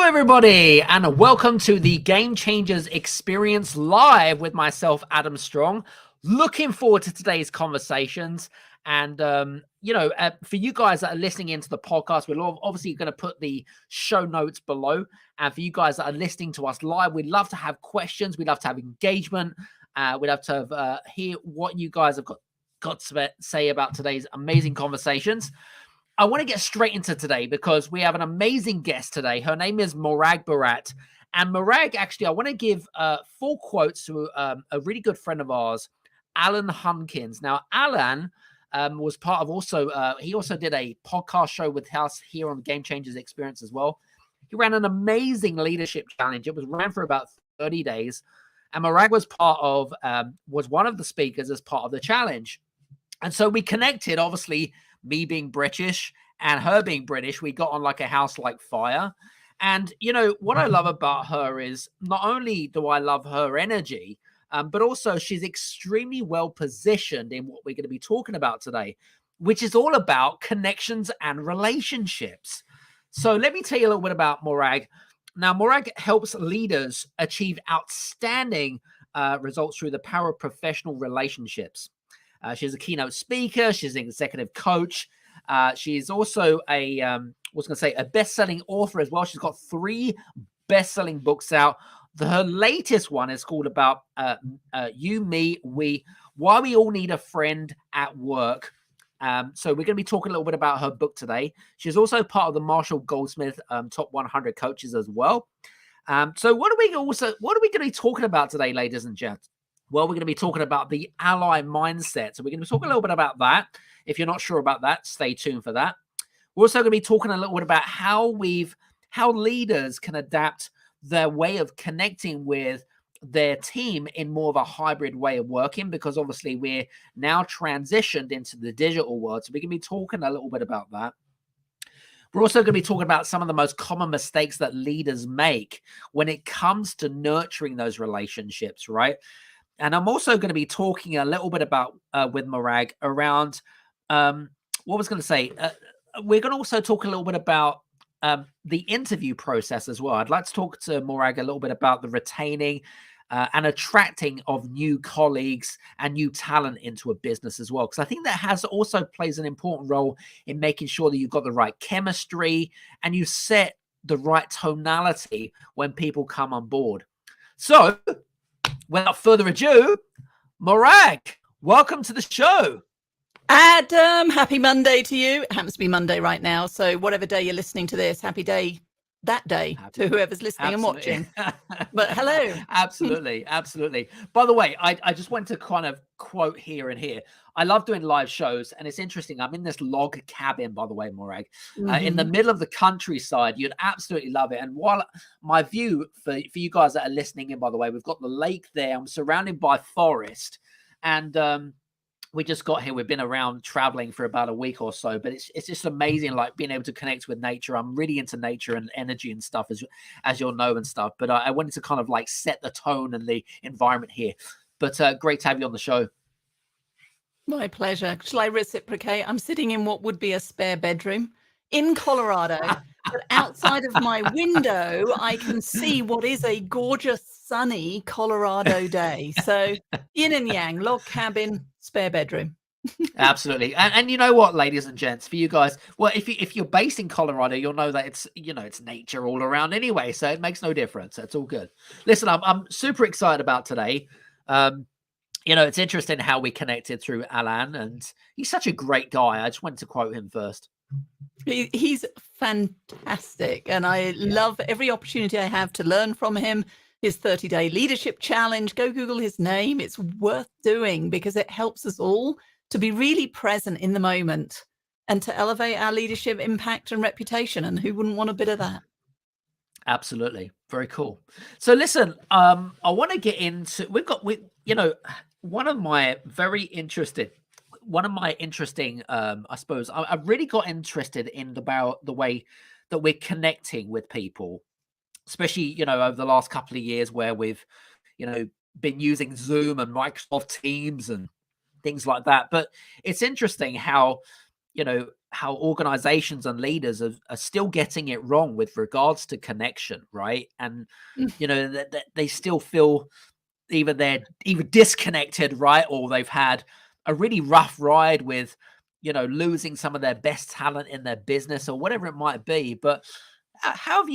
Hello, everybody, and welcome to the Game Changers Experience Live with myself, Adam Strong. Looking forward to today's conversations. And, for you guys that are listening into the podcast, we're obviously going to put the show notes below. And for you guys that are listening to us live, we'd love to have questions. We'd love to have engagement. We'd love to hear what you guys have got to say about today's amazing conversations. I want to get straight into today because we have an amazing guest today. Her name is Morag Barrett. And Morag, actually, I want to give 4 quotes to a really good friend of ours, Alan Hunkins. Now, Alan was part of he also did a podcast show with us here on Game Changers Experience as well. He ran an amazing leadership challenge. It was ran for about 30 days. And Morag was was one of the speakers as part of the challenge. And so we connected, obviously, me being British and her being British, we got on like a house like fire. And, what I love about her is not only do I love her energy, but also she's extremely well positioned in what we're going to be talking about today, which is all about connections and relationships. So let me tell you a little bit about Morag. Now, Morag helps leaders achieve outstanding results through the power of professional relationships. She's a keynote speaker. She's an executive coach. She's also a best-selling author as well. She's got 3 best-selling books out. Her latest one is called about You, Me, We, Why We All Need a Friend at Work. So we're going to be talking a little bit about her book today. She's also part of the Marshall Goldsmith Top 100 Coaches as well. So what are we going to be talking about today, ladies and gents? Well, we're going to be talking about the ally mindset. So we're going to be talking a little bit about that. If you're not sure about that, stay tuned for that. We're also going to be talking a little bit about how leaders can adapt their way of connecting with their team in more of a hybrid way of working, because obviously we're now transitioned into the digital world. So we're going to be talking a little bit about that. We're also going to be talking about some of the most common mistakes that leaders make when it comes to nurturing those relationships, right? And I'm also going to be talking a little bit about with Morag around we're going to also talk a little bit about the interview process as well. I'd like to talk to Morag a little bit about the retaining and attracting of new colleagues and new talent into a business as well, because I think that also plays an important role in making sure that you've got the right chemistry and you set the right tonality when people come on board. So, without further ado, Morag, welcome to the show. Adam, happy Monday to you. It happens to be Monday right now. So whatever day you're listening to this, happy day that day to whoever's listening and watching. But hello. Absolutely. By the way, I just want to kind of quote here and here. I love doing live shows, and it's interesting. I'm in this log cabin, by the way, Morag, in the middle of the countryside. You'd absolutely love it. And while my view for you guys that are listening in, by the way, we've got the lake there. I'm surrounded by forest, and we just got here. We've been around traveling for about a week or so, but it's just amazing, like being able to connect with nature. I'm really into nature and energy and stuff, as you'll know and stuff. But I wanted to kind of like set the tone and the environment here. But great to have you on the show. My pleasure. Shall I reciprocate? I'm sitting in what would be a spare bedroom in Colorado, but outside of my window, I can see what is a gorgeous, sunny Colorado day. So yin and yang, log cabin, spare bedroom. Absolutely. And you know what, ladies and gents, for you guys, well, if you're based in Colorado, you'll know that it's nature all around anyway, so it makes no difference. It's all good. Listen, I'm super excited about today. It's interesting how we connected through Alan, and he's such a great guy. I just wanted to quote him first. He's fantastic, and I love every opportunity I have to learn from him. His 30-day leadership challenge, go Google his name. It's worth doing because it helps us all to be really present in the moment and to elevate our leadership impact and reputation. And who wouldn't want a bit of that? Absolutely. Very cool. So listen, I want to get into, one of my interesting, I suppose, I've really got interested in about the way that we're connecting with people, especially, over the last couple of years where we've, been using Zoom and Microsoft Teams and things like that. But it's interesting how, how organizations and leaders are still getting it wrong with regards to connection, right? And that they still feel they're either disconnected, right, or they've had a really rough ride with losing some of their best talent in their business or whatever it might be. But how do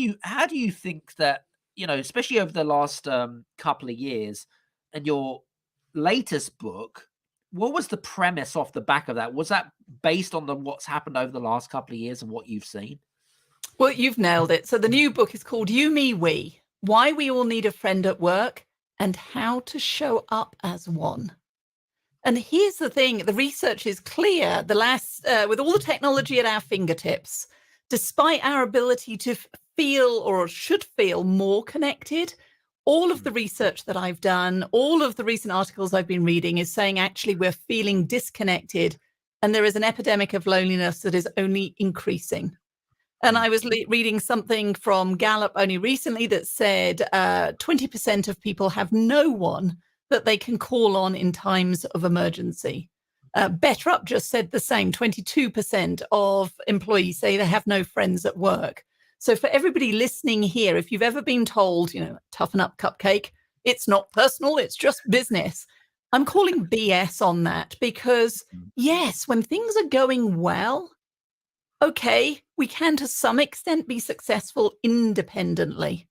you think that, especially over the last couple of years, and your latest book, what was the premise off the back of that? Was that based on what's happened over the last couple of years and what you've seen? Well, you've nailed it. So the new book is called You, Me, We: Why We All Need a Friend at Work and How to Show Up as One. And here's the thing, the research is clear. With all the technology at our fingertips, despite our ability to feel or should feel more connected, all of the research that I've done, all of the recent articles I've been reading is saying actually we're feeling disconnected, and there is an epidemic of loneliness that is only increasing. And I was reading something from Gallup only recently that said 20% of people have no one that they can call on in times of emergency. Better Up just said the same. 22% of employees say they have no friends at work. So for everybody listening here, if you've ever been told, toughen up, cupcake, it's not personal, it's just business, I'm calling BS on that, because yes, when things are going well, okay, we can to some extent be successful independently.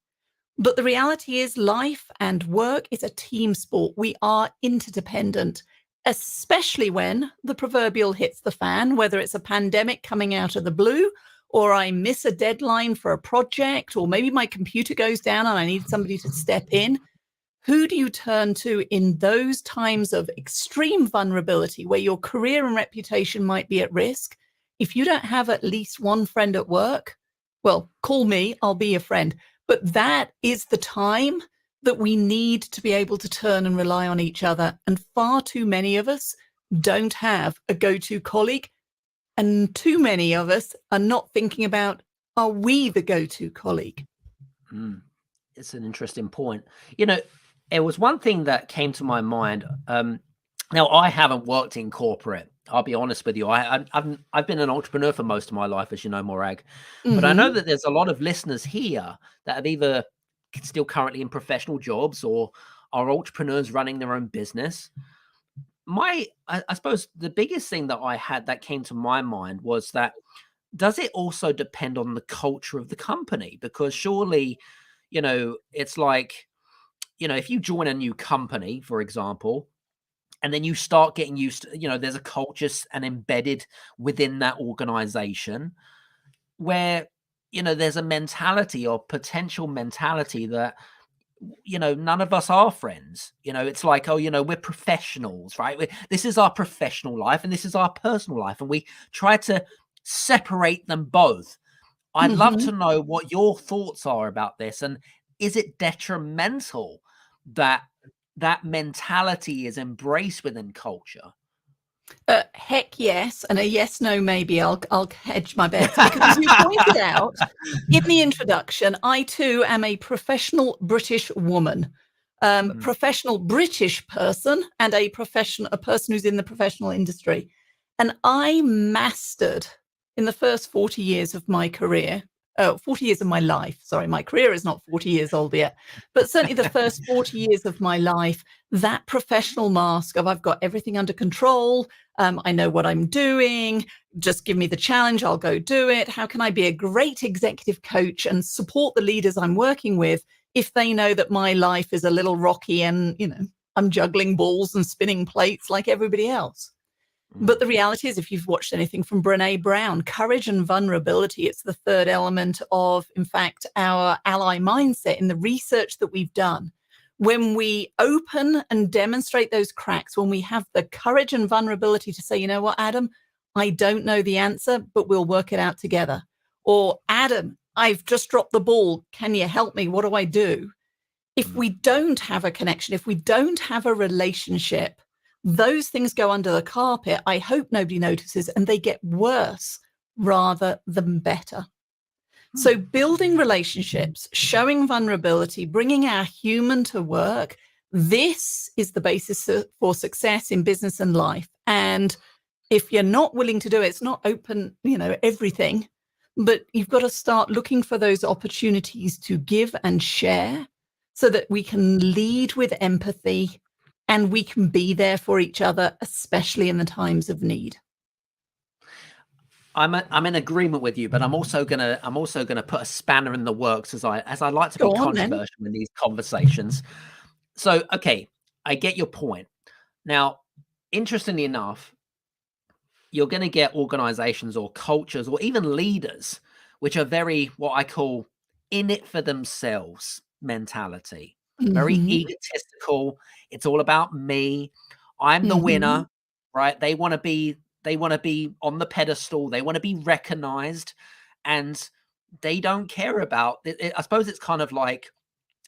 But the reality is life and work is a team sport. We are interdependent, especially when the proverbial hits the fan, whether it's a pandemic coming out of the blue, or I miss a deadline for a project, or maybe my computer goes down and I need somebody to step in. Who do you turn to in those times of extreme vulnerability where your career and reputation might be at risk? If you don't have at least one friend at work, well, call me, I'll be a friend. But that is the time that we need to be able to turn and rely on each other. And far too many of us don't have a go-to colleague. And too many of us are not thinking about, are we the go-to colleague? It's an interesting point. It was one thing that came to my mind. Now, I haven't worked in corporate. I'll be honest with you. I've been an entrepreneur for most of my life, as you know, Morag. But I know that there's a lot of listeners here that have either still currently in professional jobs or are entrepreneurs running their own business. I suppose the biggest thing that came to my mind was that, does it also depend on the culture of the company? Because surely, it's like, if you join a new company, for example, and then you start getting used to, there's a culture and embedded within that organization where, there's a mentality or potential mentality that, none of us are friends. It's like, oh, we're professionals, right? This is our professional life and this is our personal life. And we try to separate them both. I'd love to know what your thoughts are about this. And is it detrimental that mentality is embraced within culture? Heck yes, and a yes, no, maybe. I'll hedge my bets, because as you pointed out in the introduction, I too am a professional British woman, professional British person, and a person who's in the professional industry. And I mastered in the first 40 years of my career, 40 years of my life. Sorry, my career is not 40 years old yet, but certainly the first 40 years of my life, that professional mask of I've got everything under control. I know what I'm doing. Just give me the challenge. I'll go do it. How can I be a great executive coach and support the leaders I'm working with if they know that my life is a little rocky and, I'm juggling balls and spinning plates like everybody else? But the reality is, if you've watched anything from Brené Brown, courage and vulnerability, it's the third element of, in fact, our ally mindset in the research that we've done. When we open and demonstrate those cracks, when we have the courage and vulnerability to say, you know what, Adam, I don't know the answer, but we'll work it out together. Or, Adam, I've just dropped the ball. Can you help me? What do I do? If we don't have a connection, if we don't have a relationship, those things go under the carpet. I hope nobody notices, and they get worse rather than better. So building relationships, showing vulnerability, bringing our human to work, this is the basis for success in business and life. And If you're not willing to do it, it's not open, everything, but you've got to start looking for those opportunities to give and share so that we can lead with empathy and we can be there for each other, especially in the times of need. I'm in agreement with you, but I'm also gonna put a spanner in the works as I like to be controversial in these conversations. So, okay, I get your point. Now, interestingly enough, you're going to get organizations or cultures or even leaders which are very, what I call, in it for themselves mentality, very egotistical. It's all about me. I'm the winner, right? They want to be on the pedestal. They want to be recognized, and they don't care about it. I suppose it's kind of like,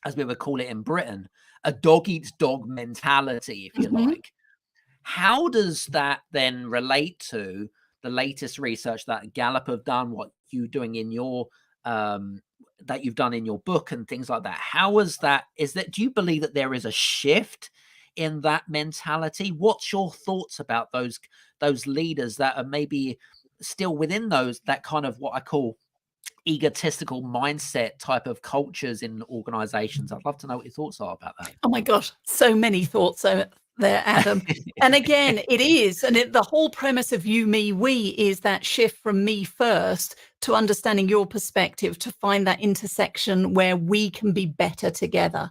as we would call it in Britain, a dog eats dog mentality, if you like. How does that then relate to the latest research that Gallup have done, what you're doing in your that you've done in your book and things like that? How is that? Do you believe that there is a shift in that mentality? What's your thoughts about those leaders that are maybe still within that kind of, what I call, egotistical mindset type of cultures in organizations? I'd love to know what your thoughts are about that. Oh my gosh, so many thoughts there, Adam. And again, it is, and the whole premise of you, me, we is that shift from me first to understanding your perspective, to find that intersection where we can be better together.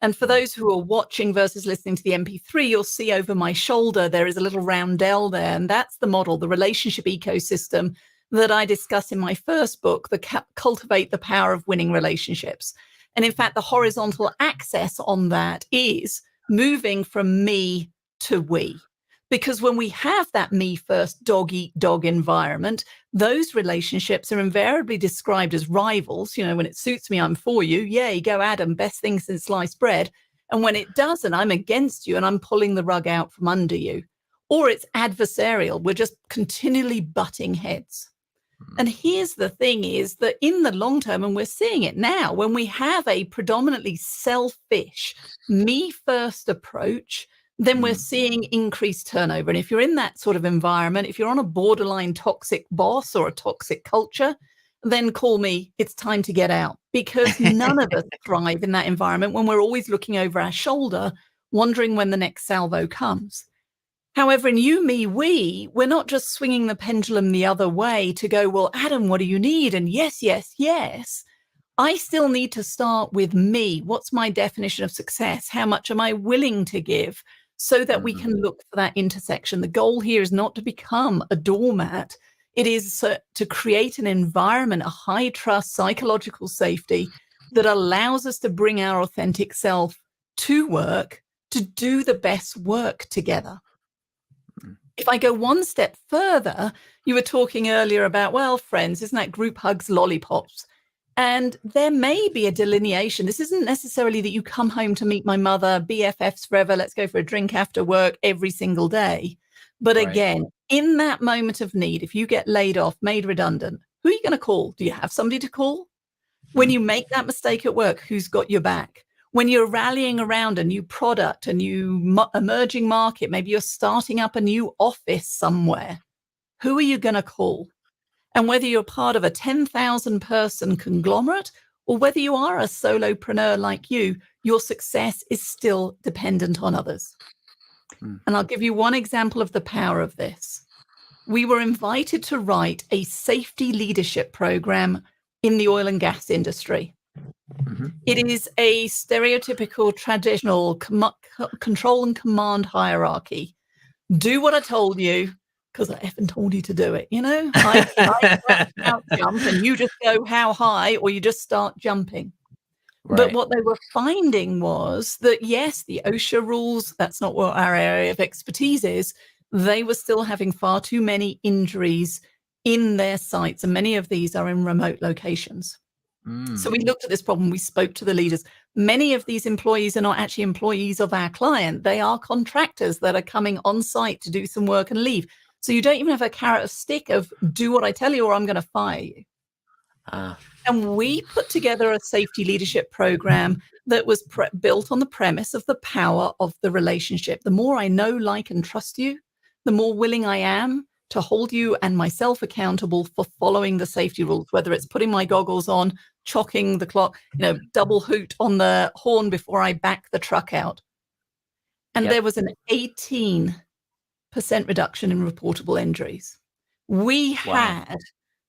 And for those who are watching versus listening to the MP3, you'll see over my shoulder, there is a little roundel there. And that's the model, the relationship ecosystem that I discuss in my first book, Cultivate, the Power of Winning Relationships. And in fact, the horizontal axis on that is moving from me to we. Because when we have that me first, dog eat dog environment, those relationships are invariably described as rivals. When it suits me, I'm for you. Yay, go Adam, best thing since sliced bread. And when it doesn't, I'm against you and I'm pulling the rug out from under you. Or it's adversarial. We're just continually butting heads. And here's the thing is that in the long term, and we're seeing it now, when we have a predominantly selfish, me first approach, then we're seeing increased turnover. And if you're in that sort of environment, if you're on a borderline toxic boss or a toxic culture, then call me. It's time to get out, because none of us thrive in that environment when we're always looking over our shoulder, wondering when the next salvo comes. However, in you, me, we're not just swinging the pendulum the other way to go, well, Adam, what do you need? And yes, yes, yes. I still need to start with me. What's my definition of success? How much am I willing to give, so that we can look for that intersection? The goal here is not to become a doormat. It is to create an environment, a high trust, psychological safety that allows us to bring our authentic self to work, to do the best work together. If I go one step further, you were talking earlier about, well, friends, isn't that group hugs, lollipops? And there may be a delineation. This isn't necessarily that you come home to meet my mother, BFFs forever, let's go for a drink after work every single day. But again, in that moment of need, if you get laid off, made redundant, who are you going to call? Do you have somebody to call? When you make that mistake at work, who's got your back? When you're rallying around a new product, a new emerging market, maybe you're starting up a new office somewhere, who are you going to call? And whether you're part of a 10,000 person conglomerate or whether you are a solopreneur like you, your success is still dependent on others. And I'll give you one example of the power of this. We were invited to write a safety leadership program in the oil and gas industry. It is a stereotypical, traditional control and command hierarchy. Do what I told you, because I effing told you to do it. I jump and you just go how high, or you just start jumping. But what they were finding was that, yes, the OSHA rules, that's not what our area of expertise is. They were still having far too many injuries in their sites, and many of these are in remote locations. So we looked at this problem. We spoke to the leaders. Many of these employees are not actually employees of our client. They are contractors that are coming on site to do some work and leave. So you don't even have a carrot or stick of do what I tell you or I'm going to fire you. And we put together a safety leadership program that was built on the premise of the power of the relationship. The more I know, like, and trust you, the more willing I am to hold you and myself accountable for following the safety rules, whether it's putting my goggles on, chocking the clock, double hoot on the horn before I back the truck out. And there was an 18% reduction in reportable injuries. We had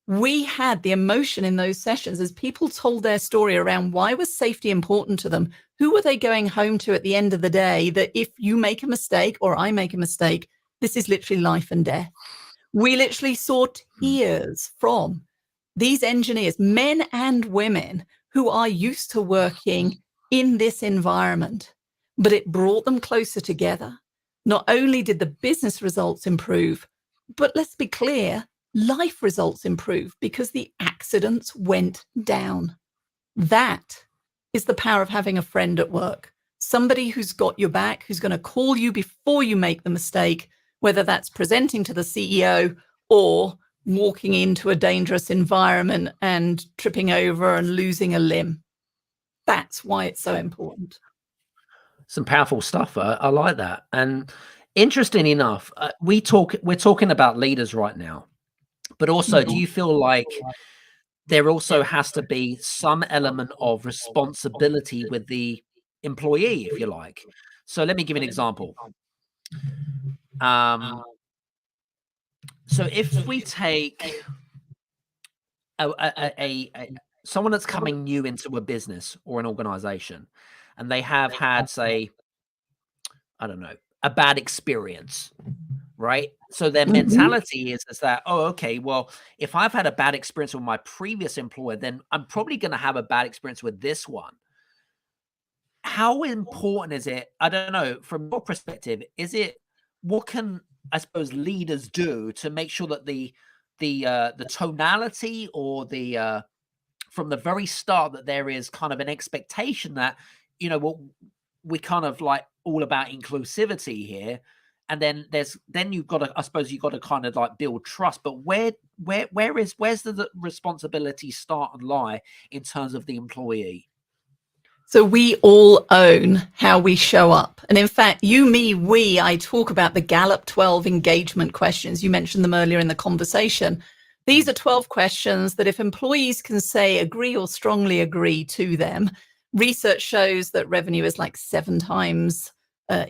the emotion in those sessions as people told their story around why was safety important to them? Who were they going home to at the end of the day that if you make a mistake or I make a mistake, this is literally life and death. We literally saw tears from these engineers, men and women, who are used to working in this environment, but it brought them closer together. Not only did the business results improve, but let's be clear, life results improve because the accidents went down. That is the power of having a friend at work. Somebody who's got your back, who's going to call you before you make the mistake, whether that's presenting to the CEO or walking into a dangerous environment and tripping over and losing a limb. That's why it's so important. Some powerful stuff. I like that. And interesting enough, we're talking about leaders right now, but also, do you feel like there also has to be some element of responsibility with the employee, if you like? So let me give you an example. So if we take someone that's coming new into a business or an organization, and they have had, say, I don't know, a bad experience, right? So their mentality is that, oh, okay, well, if I've had a bad experience with my previous employer, then I'm probably going to have a bad experience with this one. How important is it? I don't know, from your perspective, what can, I suppose, leaders do to make sure that the tonality or from the very start that there is kind of an expectation that, we kind of like all about inclusivity here, and then you've got to, I suppose, you've got to kind of like build trust. But where's the responsibility start and lie in terms of the employee? So we all own how we show up. And in fact, you, me, we, I talk about the Gallup 12 engagement questions. You mentioned them earlier in the conversation. These are 12 questions that if employees can say agree or strongly agree to them, research shows that revenue is like 7 times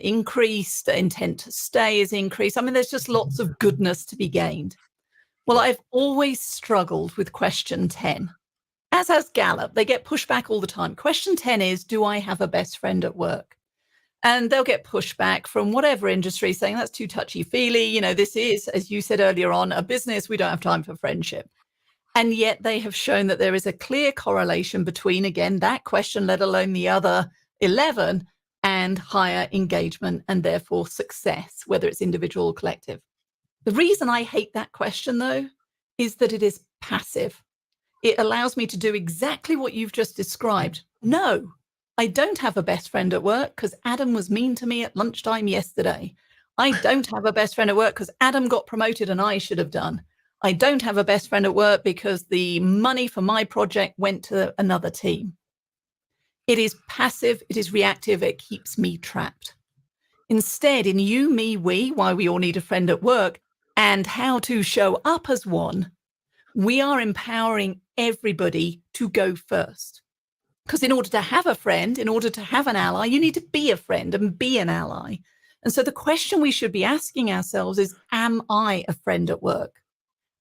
increased, intent to stay is increased. I mean, there's just lots of goodness to be gained. Well, I've always struggled with question 10. As has Gallup, they get pushback all the time. Question 10 is, do I have a best friend at work? And they'll get pushback from whatever industry saying that's too touchy-feely. This is, as you said earlier on, a business. We don't have time for friendship. And yet they have shown that there is a clear correlation between, again, that question, let alone the other 11, and higher engagement and therefore success, whether it's individual or collective. The reason I hate that question, though, is that it is passive. It allows me to do exactly what you've just described. No, I don't have a best friend at work because Adam was mean to me at lunchtime yesterday. I don't have a best friend at work because Adam got promoted and I should have done. I don't have a best friend at work because the money for my project went to another team. It is passive, it is reactive, it keeps me trapped. Instead, in you, me, we, why we all need a friend at work, and how to show up as one, we are empowering everybody to go first. Because in order to have a friend, in order to have an ally, you need to be a friend and be an ally. And so the question we should be asking ourselves is, am I a friend at work?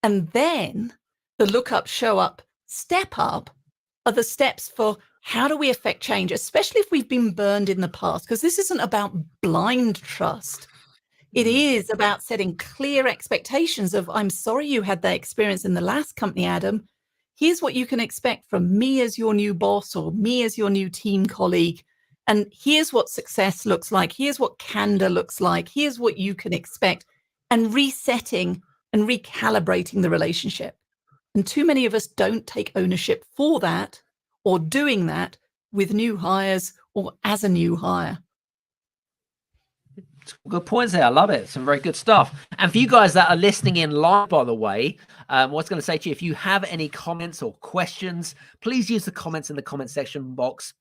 And then the look up, show up, step up are the steps for how do we affect change, especially if we've been burned in the past, because this isn't about blind trust. It is about setting clear expectations of, I'm sorry you had that experience in the last company, Adam. Here's what you can expect from me as your new boss or me as your new team colleague. And here's what success looks like. Here's what candor looks like. Here's what you can expect. And resetting and recalibrating the relationship. And too many of us don't take ownership for that or doing that with new hires or as a new hire. Good points there. I love it. Some very good stuff. And for you guys that are listening in live, by the way, what's going to say to you, if you have any comments or questions, please use the comments in the comment section box.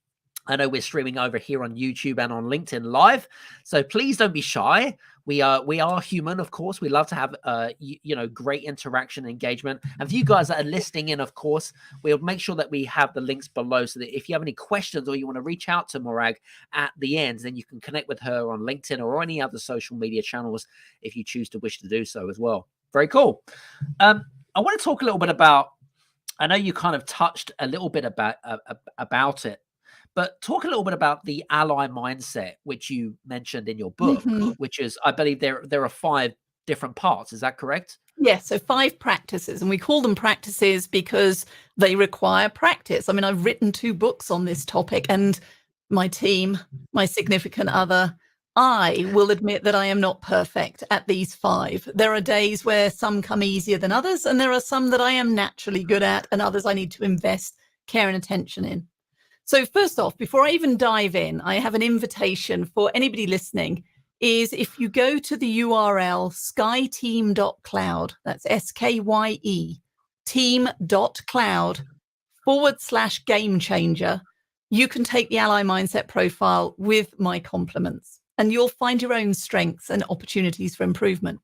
I know we're streaming over here on YouTube and on LinkedIn Live, so please don't be shy. We are human, of course. We love to have great interaction and engagement. And for you guys that are listening in, of course, we'll make sure that we have the links below so that if you have any questions or you want to reach out to Morag at the end, then you can connect with her on LinkedIn or any other social media channels if you choose to wish to do so as well. Very cool. I want to talk a little bit about. I know you kind of touched a little bit about it. But talk a little bit about the ally mindset, which you mentioned in your book, Mhm. which is, I believe there are 5 different parts. Is that correct? Yes, so 5 practices, and we call them practices because they require practice. I mean, I've written 2 books on this topic, and my team, my significant other, I will admit that I am not perfect at these 5. There are days where some come easier than others, and there are some that I am naturally good at, and others I need to invest care and attention in. So first off, before I even dive in, I have an invitation for anybody listening is if you go to the URL skyeteam.cloud, that's SKYE, team.cloud/game changer, you can take the Ally Mindset profile with my compliments and you'll find your own strengths and opportunities for improvement.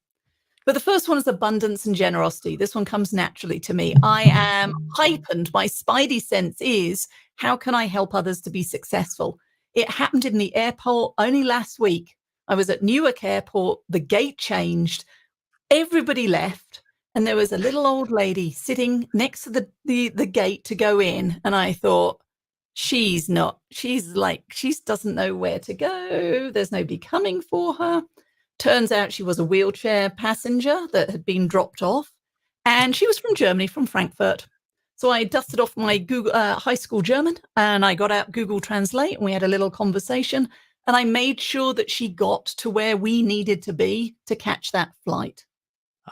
But the first one is abundance and generosity. This one comes naturally to me. I am heightened. My spidey sense is, how can I help others to be successful? It happened in the airport only last week. I was at Newark Airport. The gate changed. Everybody left. And there was a little old lady sitting next to the gate to go in. And I thought, she doesn't know where to go. There's nobody coming for her. Turns out she was a wheelchair passenger that had been dropped off, and she was from Germany, from Frankfurt. So I dusted off my Google high school German, and I got out Google Translate, and we had a little conversation, and I made sure that she got to where we needed to be to catch that flight.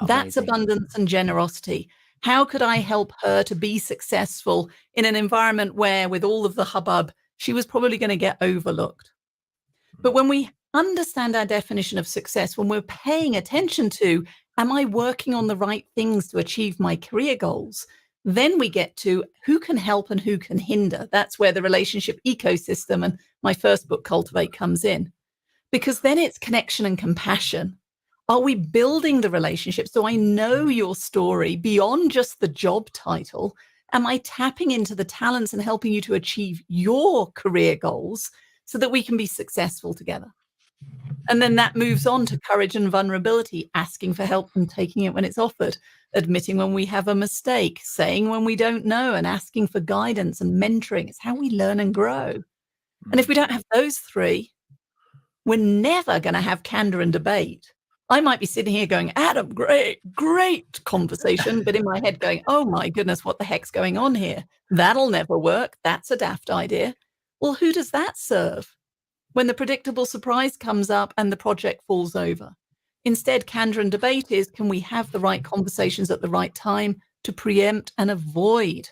That's Amazing. abundance and generosity. How could I help her to be successful in an environment where, with all of the hubbub, she was probably going to get overlooked? But when we understand our definition of success, when we're paying attention to, am I working on the right things to achieve my career goals? Then we get to who can help and who can hinder. That's where the relationship ecosystem and my first book, Cultivate, comes in. Because then it's connection and compassion. Are we building the relationship? So I know your story beyond just the job title. Am I tapping into the talents and helping you to achieve your career goals so that we can be successful together? And then that moves on to courage and vulnerability, asking for help and taking it when it's offered, admitting when we have a mistake, saying when we don't know, and asking for guidance and mentoring. It's how we learn and grow. And if we don't have those 3, we're never going to have candor and debate. I might be sitting here going, Adam, great conversation, but in my head going, oh my goodness, what the heck's going on here? That'll never work. That's a daft idea. Well, who does that serve? When the predictable surprise comes up and the project falls over. Instead, candor and debate is, can we have the right conversations at the right time to preempt and avoid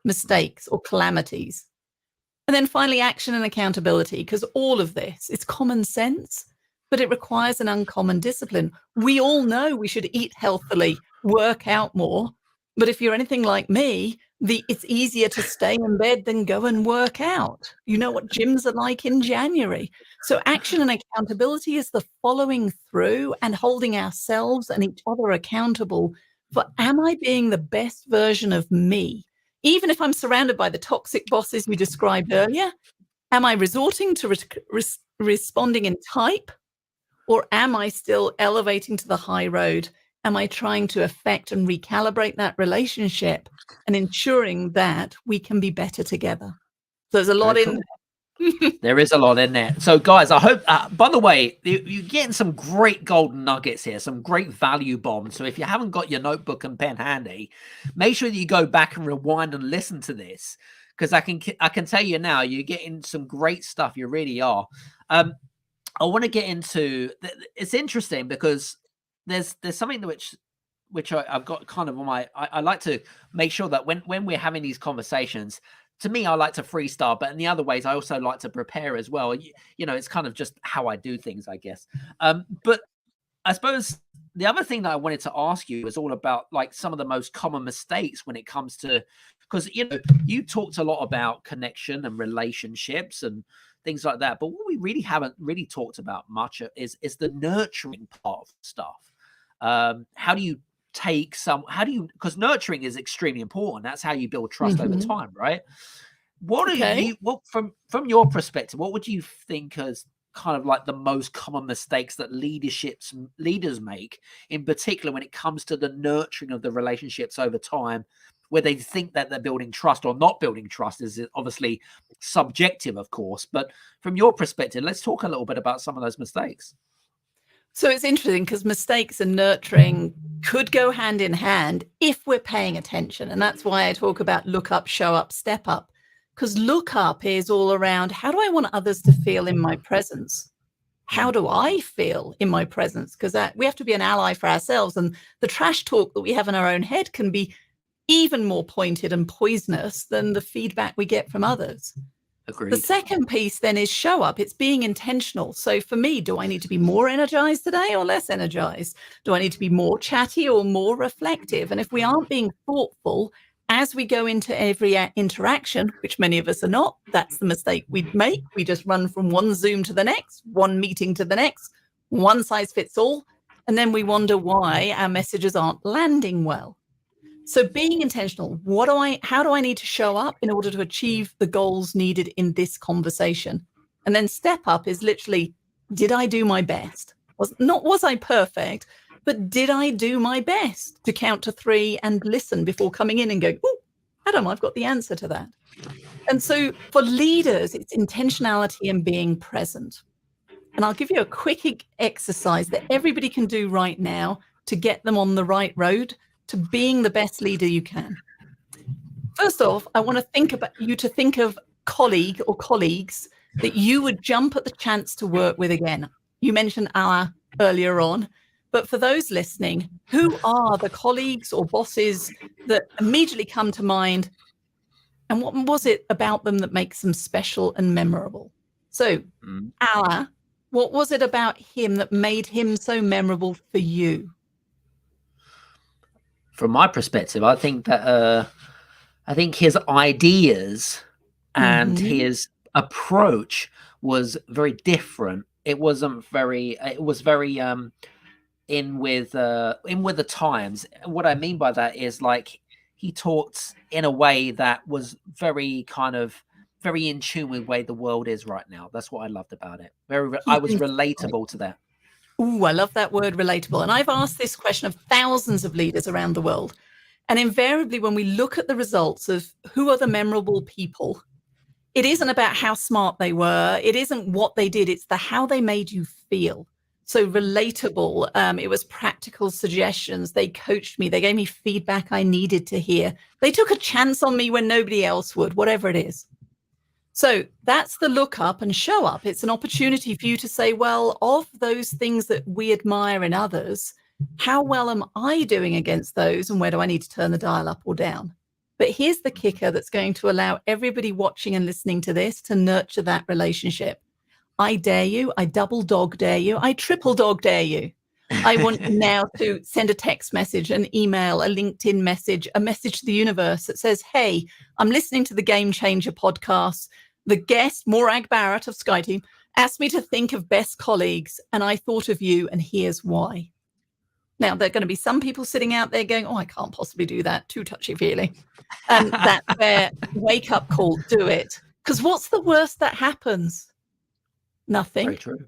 mistakes or calamities? And then finally, action and accountability, because all of this, it's common sense, but it requires an uncommon discipline. We all know we should eat healthily, work out more. But if you're anything like me, it's easier to stay in bed than go and work out. You know what gyms are like in January. So action and accountability is the following through and holding ourselves and each other accountable for, am I being the best version of me? Even if I'm surrounded by the toxic bosses we described earlier, am I resorting to responding in type? Or am I still elevating to the high road? Am I trying to affect and recalibrate that relationship and ensuring that we can be better together? So there's a lot in there. There is a lot in there. So, guys, I hope, by the way, you're getting some great golden nuggets here, some great value bombs. So if you haven't got your notebook and pen handy, make sure that you go back and rewind and listen to this, because I can tell you now, you're getting some great stuff. You really are. I want to get into, it's interesting because there's something which I've got kind of on my, I like to make sure that when we're having these conversations, to me, I like to freestyle, but in the other ways, I also like to prepare as well. You know, it's kind of just how I do things, I guess. But I suppose the other thing that I wanted to ask you is all about like some of the most common mistakes when it comes to because, you know, you talked a lot about connection and relationships and things like that. But what we really haven't really talked about much is the nurturing part of stuff. How do you because nurturing is extremely important. That's how you build trust over time, right? What from your perspective, what would you think as kind of like the most common mistakes that leaders make, in particular when it comes to the nurturing of the relationships over time, where they think that they're building trust or not building trust is obviously subjective, of course. But from your perspective, let's talk a little bit about some of those mistakes. So it's interesting because mistakes and nurturing could go hand in hand if we're paying attention. And that's why I talk about look up, show up, step up. Because look up is all around, how do I want others to feel in my presence? How do I feel in my presence? Because we have to be an ally for ourselves. And the trash talk that we have in our own head can be even more pointed and poisonous than the feedback we get from others. Agreed. The second piece then is show up. It's being intentional. So for me, do I need to be more energized today or less energized? Do I need to be more chatty or more reflective? And if we aren't being thoughtful as we go into every interaction, which many of us are not, that's the mistake we'd make. We just run from one Zoom to the next, one meeting to the next, one size fits all. And then we wonder why our messages aren't landing well. So being intentional, how do I need to show up in order to achieve the goals needed in this conversation? And then step up is literally, did I do my best? Was I perfect, but did I do my best to count to 3 and listen before coming in and go, oh, Adam, I've got the answer to that. And so for leaders, it's intentionality and being present. And I'll give you a quick exercise that everybody can do right now to get them on the right road to being the best leader you can. First off, I want to think of colleague or colleagues that you would jump at the chance to work with again. You mentioned Ala earlier on, but for those listening, who are the colleagues or bosses that immediately come to mind? And what was it about them that makes them special and memorable? So, Ala, what was it about him that made him so memorable for you? From my perspective, I think that his ideas and his approach was very different. It was very in with the times. What I mean by that is, like, he talked in a way that was very in tune with the way the world is right now. That's what I loved about it. I was relatable to that. Ooh, I love that word, relatable. And I've asked this question of thousands of leaders around the world. And invariably, when we look at the results of who are the memorable people, it isn't about how smart they were. It isn't what they did. It's how they made you feel. So relatable. It was practical suggestions. They coached me. They gave me feedback I needed to hear. They took a chance on me when nobody else would, whatever it is. So that's the look up and show up. It's an opportunity for you to say, well, of those things that we admire in others, how well am I doing against those? And where do I need to turn the dial up or down? But here's the kicker that's going to allow everybody watching and listening to this to nurture that relationship. I dare you. I double dog dare you. I triple dog dare you. I want you now to send a text message, an email, a LinkedIn message, a message to the universe that says, hey, I'm listening to the Game Changer podcast. The guest, Morag Barrett of SkyTeam, asked me to think of best colleagues, and I thought of you, and here's why. Now, there are going to be some people sitting out there going, oh, I can't possibly do that. Too touchy-feely. And that's their wake-up call. Do it. Because what's the worst that happens? Nothing. Very true.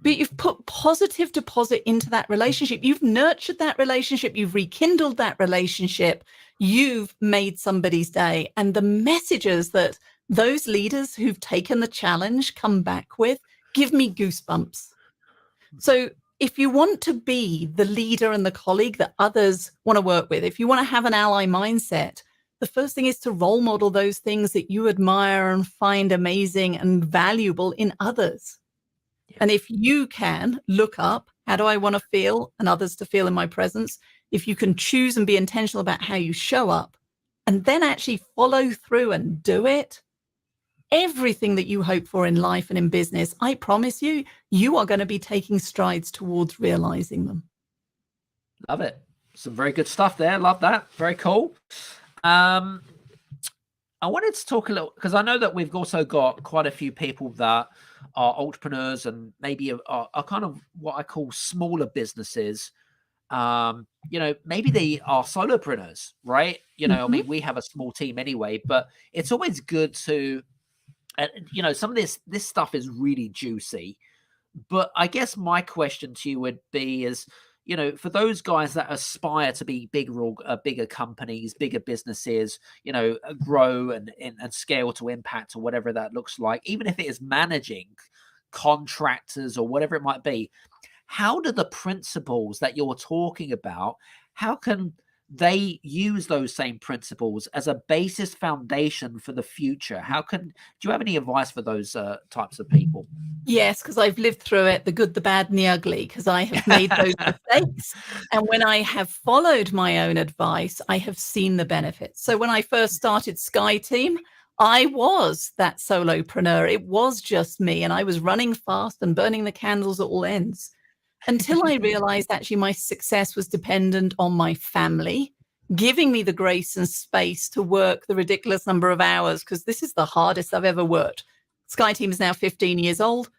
But you've put positive deposit into that relationship. You've nurtured that relationship. You've rekindled that relationship. You've made somebody's day. And the messages that those leaders who've taken the challenge come back with give me goosebumps. So if you want to be the leader and the colleague that others want to work with, if you want to have an ally mindset, the first thing is to role model those things that you admire and find amazing and valuable in others. Yeah. And if you can look up, how do I want to feel and others to feel in my presence? If you can choose and be intentional about how you show up and then actually follow through and do it, everything that you hope for in life and in business, I promise you, you are going to be taking strides towards realizing them. Love it. Some very good stuff there. Love that. Very cool. I wanted to talk a little because I know that we've also got quite a few people that are entrepreneurs and maybe are kind of what I call smaller businesses. Maybe they are solopreneurs, right? I Mhm. mean, we have a small team anyway, but it's always good to, some of this stuff is really juicy. But I guess my question to you would be is, for those guys that aspire to be bigger companies, bigger businesses, grow and scale to impact or whatever that looks like, even if it is managing contractors or whatever it might be, how do the principles that you're talking about, how can they use those same principles as a basis foundation for the future? Do you have any advice for those types of people? Yes, because I've lived through it, the good, the bad, and the ugly, because I have made those mistakes. And when I have followed my own advice, I have seen the benefits. So when I first started Sky Team, I was that solopreneur. It was just me, and I was running fast and burning the candles at all ends until I realized actually my success was dependent on my family giving me the grace and space to work the ridiculous number of hours, because this is the hardest I've ever worked. Sky Team is now 15 years old.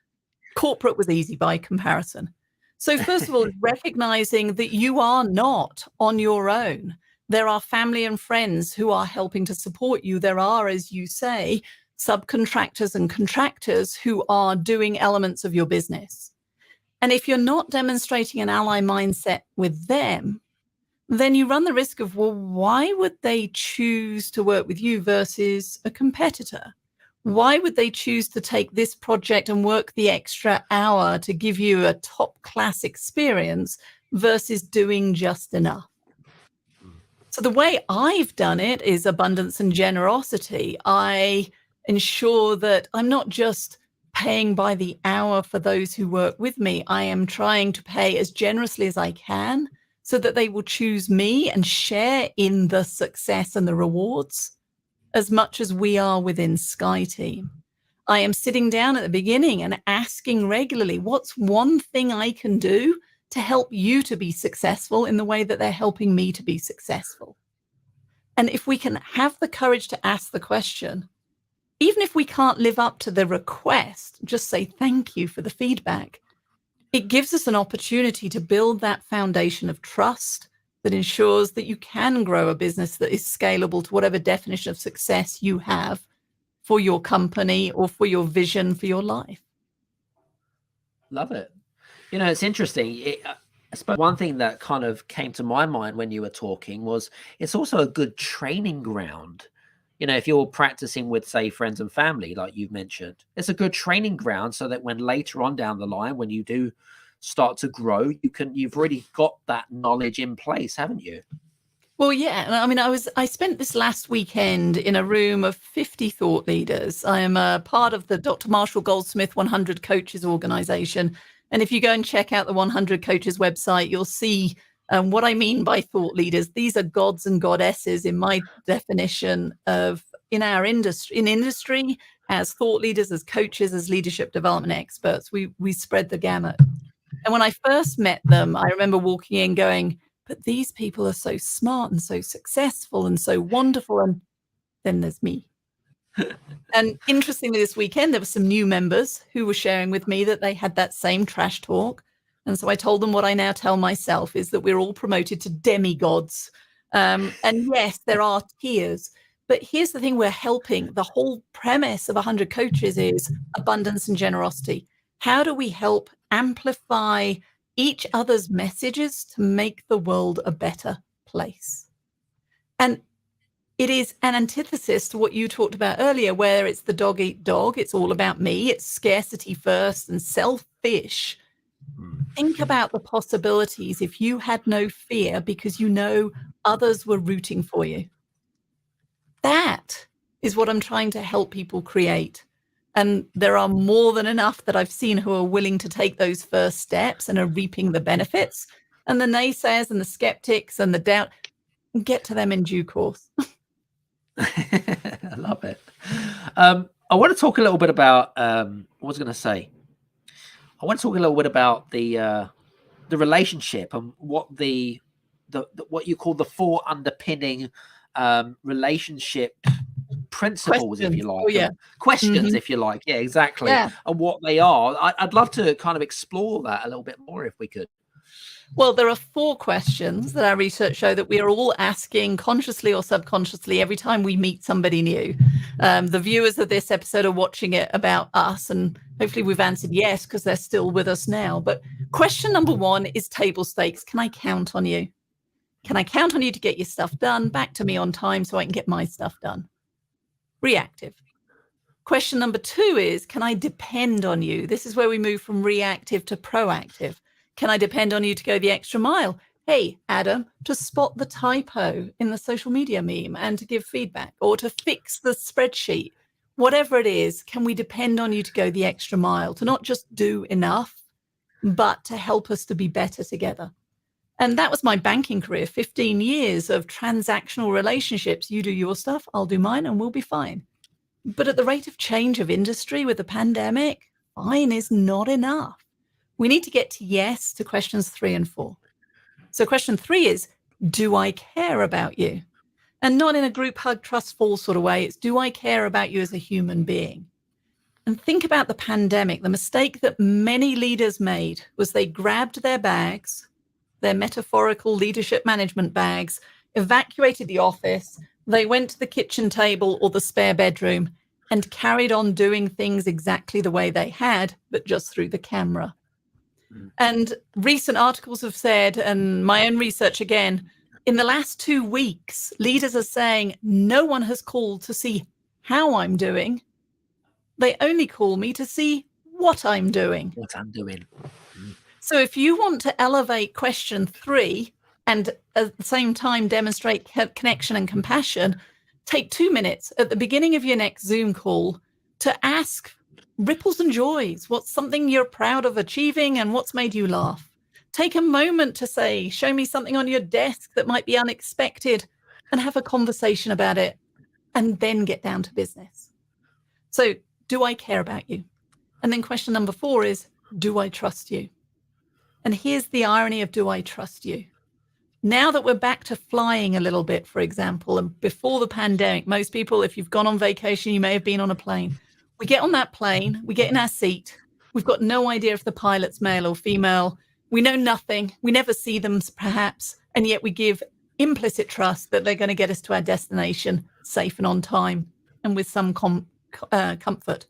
Corporate was easy by comparison. So first of all, recognizing that you are not on your own. There are family and friends who are helping to support you. There are, as you say, subcontractors and contractors who are doing elements of your business. And if you're not demonstrating an ally mindset with them, then you run the risk of, well, why would they choose to work with you versus a competitor? Why would they choose to take this project and work the extra hour to give you a top class experience versus doing just enough? So the way I've done it is abundance and generosity. I ensure that I'm not just paying by the hour for those who work with me. I am trying to pay as generously as I can so that they will choose me and share in the success and the rewards as much as we are within Sky Team. I am sitting down at the beginning and asking regularly, what's one thing I can do to help you to be successful in the way that they're helping me to be successful? And if we can have the courage to ask the question, even if we can't live up to the request, just say thank you for the feedback. It gives us an opportunity to build that foundation of trust that ensures that you can grow a business that is scalable to whatever definition of success you have for your company or for your vision for your life. Love it. It's interesting. I suppose one thing that kind of came to my mind when you were talking was it's also a good training ground. If you're practicing with, say, friends and family, like you've mentioned, it's a good training ground so that when later on down the line, when you do start to grow, you've already got that knowledge in place, haven't you? Well, yeah. I mean, I spent this last weekend in a room of 50 thought leaders. I am a part of the Dr. Marshall Goldsmith 100 Coaches organization. And if you go and check out the 100 Coaches website, you'll see what I mean by thought leaders. These are gods and goddesses in my definition of in industry as thought leaders, as coaches, as leadership development experts. We spread the gamut. And when I first met them, I remember walking in going, but these people are so smart and so successful and so wonderful. And then there's me. And interestingly, this weekend, there were some new members who were sharing with me that they had that same trash talk. And so I told them what I now tell myself is that we're all promoted to demigods. And yes, there are tiers. But here's the thing, we're helping. The whole premise of 100 Coaches is abundance and generosity. How do we help amplify each other's messages to make the world a better place? And it is an antithesis to what you talked about earlier, where it's the dog eat dog. It's all about me. It's scarcity first and selfish. Think about the possibilities if you had no fear because you know others were rooting for you. That is what I'm trying to help people create. And there are more than enough that I've seen who are willing to take those first steps and are reaping the benefits. And the naysayers and the skeptics and the doubt, get to them in due course. I love it. I want to talk a little bit about what was I going to say. I want to talk a little bit about the relationship and what the what you call the four underpinning relationship principles, if you Questions. like, Oh, yeah. questions, Mhm. if you like. Yeah, exactly. Yeah. And what they are. I'd love to kind of explore that a little bit more if we could. Well, there are 4 questions that our research show that we are all asking consciously or subconsciously every time we meet somebody new. The viewers of this episode are watching it about us, and hopefully we've answered yes because they're still with us now. But question number 1 is table stakes. Can I count on you? Can I count on you to get your stuff done back to me on time so I can get my stuff done? Reactive. Question number 2 is, can I depend on you? This is where we move from reactive to proactive. Can I depend on you to go the extra mile? Hey, Adam, to spot the typo in the social media meme and to give feedback, or to fix the spreadsheet. Whatever it is, can we depend on you to go the extra mile, to not just do enough, but to help us to be better together? And that was my banking career, 15 years of transactional relationships. You do your stuff, I'll do mine, and we'll be fine. But at the rate of change of industry with the pandemic, fine is not enough. We need to get to yes to questions 3 and 4. So question 3 is, do I care about you? And not in a group hug, trust fall sort of way. It's, do I care about you as a human being? And think about the pandemic. The mistake that many leaders made was they grabbed their bags, their metaphorical leadership management bags, evacuated the office. They went to the kitchen table or the spare bedroom and carried on doing things exactly the way they had, but just through the camera. And recent articles have said, and my own research again, in the last 2 weeks, leaders are saying no one has called to see how I'm doing. They only call me to see what I'm doing. What I'm doing. So if you want to elevate question 3 and at the same time demonstrate connection and compassion, take 2 minutes at the beginning of your next Zoom call to ask ripples and joys. What's something you're proud of achieving and what's made you laugh? Take a moment to say, show me something on your desk that might be unexpected, and have a conversation about it, and then get down to business. So, do I care about you? And then question number 4 is, do I trust you? And here's the irony of, do I trust you? Now that we're back to flying a little bit, for example, and before the pandemic, most people, if you've gone on vacation, you may have been on a plane. We get on that plane, we get in our seat. We've got no idea if the pilot's male or female. We know nothing. We never see them, perhaps. And yet we give implicit trust that they're going to get us to our destination safe and on time and with some comfort.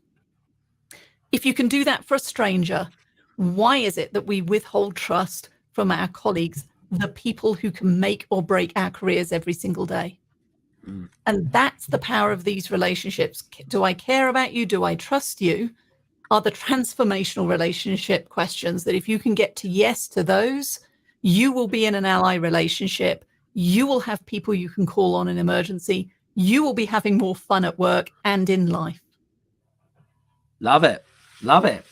If you can do that for a stranger, why is it that we withhold trust from our colleagues, the people who can make or break our careers every single day? And that's the power of these relationships. Do I care about you? Do I trust you? Are the transformational relationship questions that if you can get to yes to those, you will be in an ally relationship. You will have people you can call on in emergency. You will be having more fun at work and in life. Love it. Love it.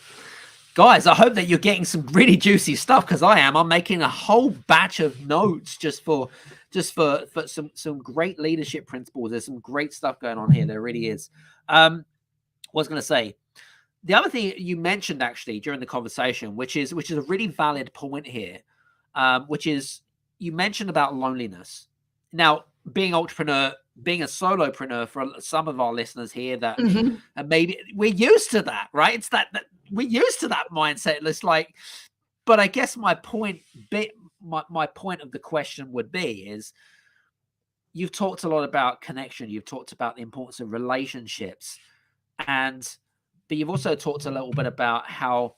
Guys, I hope that you're getting some really juicy stuff, because I am. I'm making a whole batch of notes just for some great leadership principles. There's some great stuff going on here. There really is. What I was going to say, the other thing you mentioned actually during the conversation, which is a really valid point here, which is you mentioned about loneliness. Now, being entrepreneur, being a solopreneur, for some of our listeners here that maybe we're used to that, right? It's that we're used to that mindset. It's like, but I guess my point of the question would be is, you've talked a lot about connection. You've talked about the importance of relationships, but you've also talked a little bit about how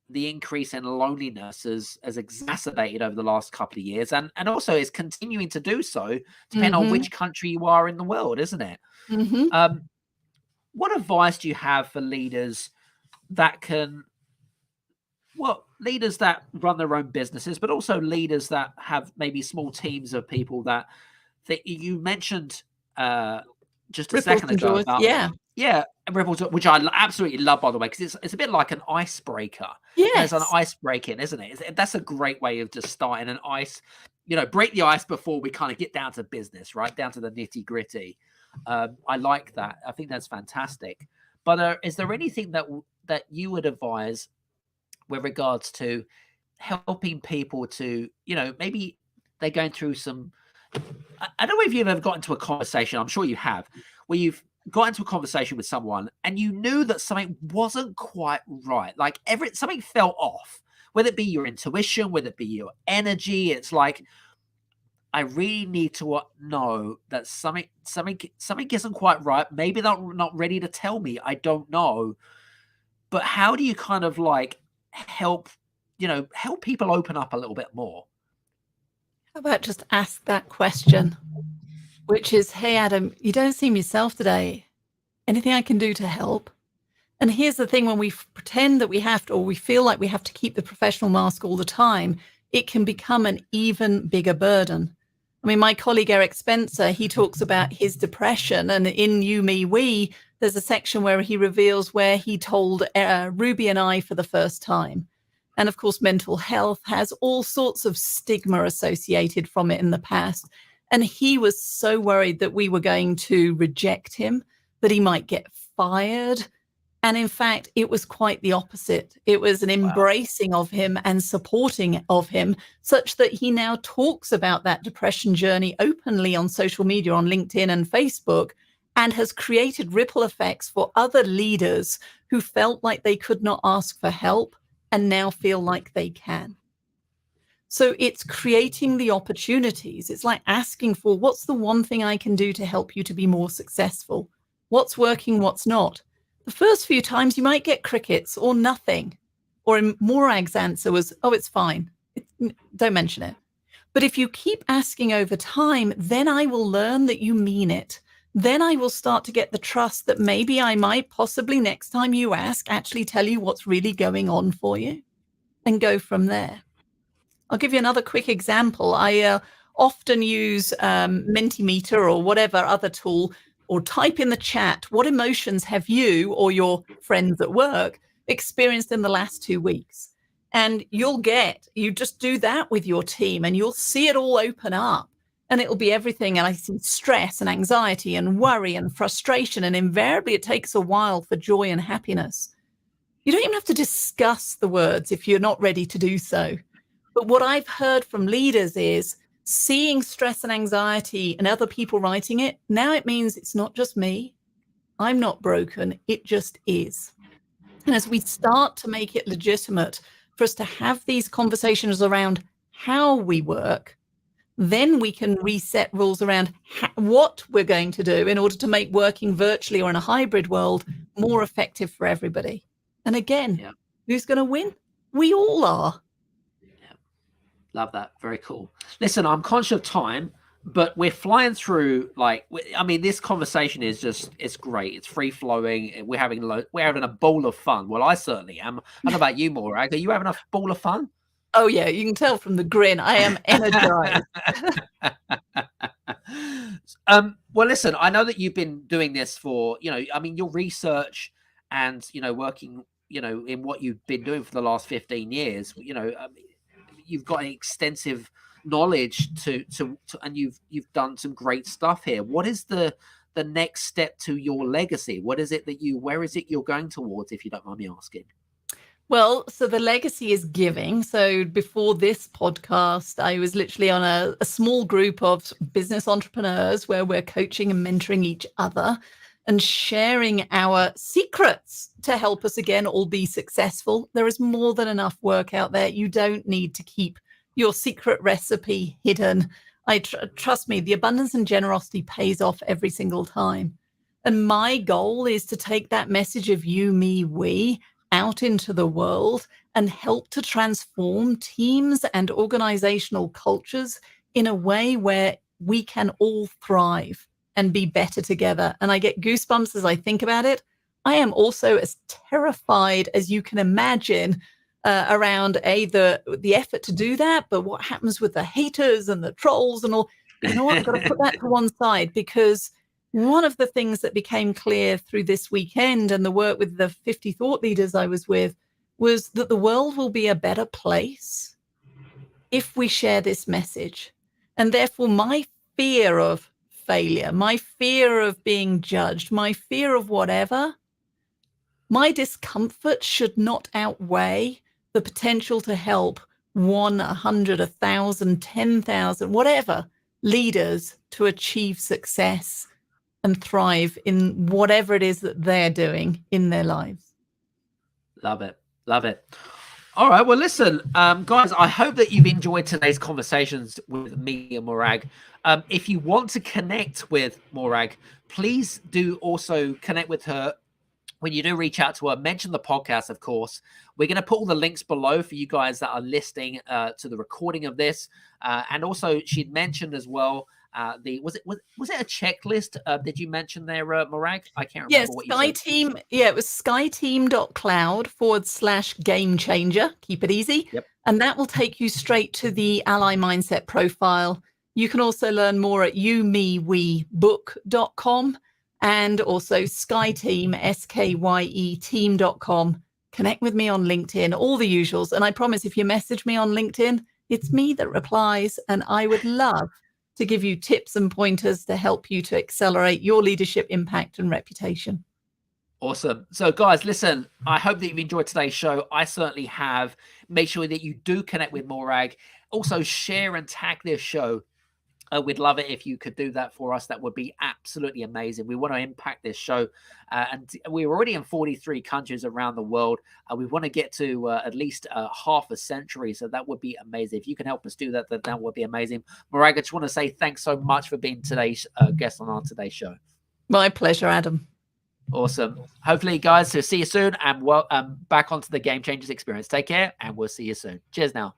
the increase in loneliness has exacerbated over the last couple of years, and also is continuing to do so, depending on which country you are in the world, isn't it? What advice do you have for leaders that leaders that run their own businesses, but also leaders that have maybe small teams of people that you mentioned just a second ago about, ripples, which I absolutely love, by the way, because it's a bit like an icebreaker. Yes. There's an ice breaking, isn't it? That's a great way of just starting an ice, break the ice before we kind of get down to business, right? Down to the nitty gritty. I like that. I think that's fantastic. But is there anything that you would advise with regards to helping people to, maybe they're going through some, I don't know if you've ever got into a conversation, I'm sure you have, where you've got into a conversation with someone and you knew that something wasn't quite right, like something felt off, whether it be your intuition, whether it be your energy, it's like, I really need to know that something isn't quite right. Maybe they're not ready to tell me. I don't know. But how do you kind of like help people open up a little bit more? How about just ask that question, which is, hey, Adam, you don't seem yourself today. Anything I can do to help? And here's the thing, when we pretend that we have to, or we feel like we have to keep the professional mask all the time, it can become an even bigger burden. I mean, my colleague Eric Spencer, he talks about his depression, and in You, Me, We, there's a section where he reveals where he told Ruby and I for the first time. And of course, mental health has all sorts of stigma associated from it in the past. And he was so worried that we were going to reject him, that he might get fired. And in fact, it was quite the opposite. It was an embracing of him and supporting of him, such that he now talks about that depression journey openly on social media, on LinkedIn and Facebook, and has created ripple effects for other leaders who felt like they could not ask for help and now feel like they can. So it's creating the opportunities. It's like asking for, what's the one thing I can do to help you to be more successful? What's working, what's not? The first few times you might get crickets or nothing. Or in Morag's answer was, oh, it's fine. Don't mention it. But if you keep asking over time, then I will learn that you mean it. Then I will start to get the trust that maybe I might possibly next time you ask actually tell you what's really going on for you and go from there. I'll give you another quick example. I often use Mentimeter or whatever other tool, or type in the chat, what emotions have you or your friends at work experienced in the last 2 weeks? And you just do that with your team and you'll see it all open up. And it'll be everything. And I see stress and anxiety and worry and frustration. And invariably, it takes a while for joy and happiness. You don't even have to discuss the words if you're not ready to do so. But what I've heard from leaders is seeing stress and anxiety and other people writing it. Now it means it's not just me. I'm not broken. It just is. And as we start to make it legitimate for us to have these conversations around how we work, then we can reset rules around what we're going to do in order to make working virtually or in a hybrid world more effective for everybody. And again, who's going to win? We all are. Love that. Very cool. Listen, I'm conscious of time, but we're flying through. This conversation is it's great. It's free flowing. We're having a bowl of fun. Well, I certainly am. I don't know about you, Morag. Are you having a bowl of fun? Oh yeah, you can tell from the grin. I am energized. Well, listen, I know that you've been doing this for, your research and, working, in what you've been doing for the last 15 years, you've got an extensive knowledge and you've done some great stuff here. What is the next step to your legacy? Where is it you're going towards, if you don't mind me asking? Well, so the legacy is giving. So before this podcast, I was literally on a small group of business entrepreneurs where we're coaching and mentoring each other and sharing our secrets to help us, again, all be successful. There is more than enough work out there. You don't need to keep your secret recipe hidden. Trust me, the abundance and generosity pays off every single time. And my goal is to take that message of you, me, we out into the world and help to transform teams and organizational cultures in a way where we can all thrive and be better together. And I get goosebumps as I think about it. I am also as terrified as you can imagine around the effort to do that, but what happens with the haters and the trolls and all. You know what? I've got to put that to one side, because one of the things that became clear through this weekend and the work with the 50 thought leaders I was with was that the world will be a better place if we share this message. And therefore, my fear of failure, my fear of being judged, my fear of whatever, my discomfort should not outweigh the potential to help 1, 100, 1,000, 10,000, whatever leaders to achieve success and thrive in whatever it is that they're doing in their lives. Love it. Love it. All right. Well, listen, guys, I hope that you've enjoyed today's conversations with me and Morag. If you want to connect with Morag, please do also connect with her. When you do reach out to her, mention the podcast, of course. We're going to put all the links below for you guys that are listening to the recording of this. And also, she'd mentioned as well, was it a checklist? Did you mention there, Morag? I can't remember what you said. SkyTeam. Yeah, it was skyteam.cloud/game changer. Keep it easy. Yep. And that will take you straight to the Ally Mindset profile. You can also learn more at youmewebook.com. And also SkyTeam, SKYE team.com. Connect with me on LinkedIn, all the usuals. And I promise if you message me on LinkedIn, it's me that replies. And I would love to give you tips and pointers to help you to accelerate your leadership impact and reputation. Awesome. So guys, listen, I hope that you've enjoyed today's show. I certainly have. Make sure that you do connect with Morag. Also share and tag this show. We'd love it if you could do that for us. That would be absolutely amazing. We want to impact this show. And we're already in 43 countries around the world. We want to get to at least half a century. So that would be amazing. If you can help us do that, then that would be amazing. Morag, I just want to say thanks so much for being today's guest on today's show. My pleasure, Adam. Awesome. Hopefully, guys, so see you soon. And back onto the Game Changers experience. Take care, and we'll see you soon. Cheers now.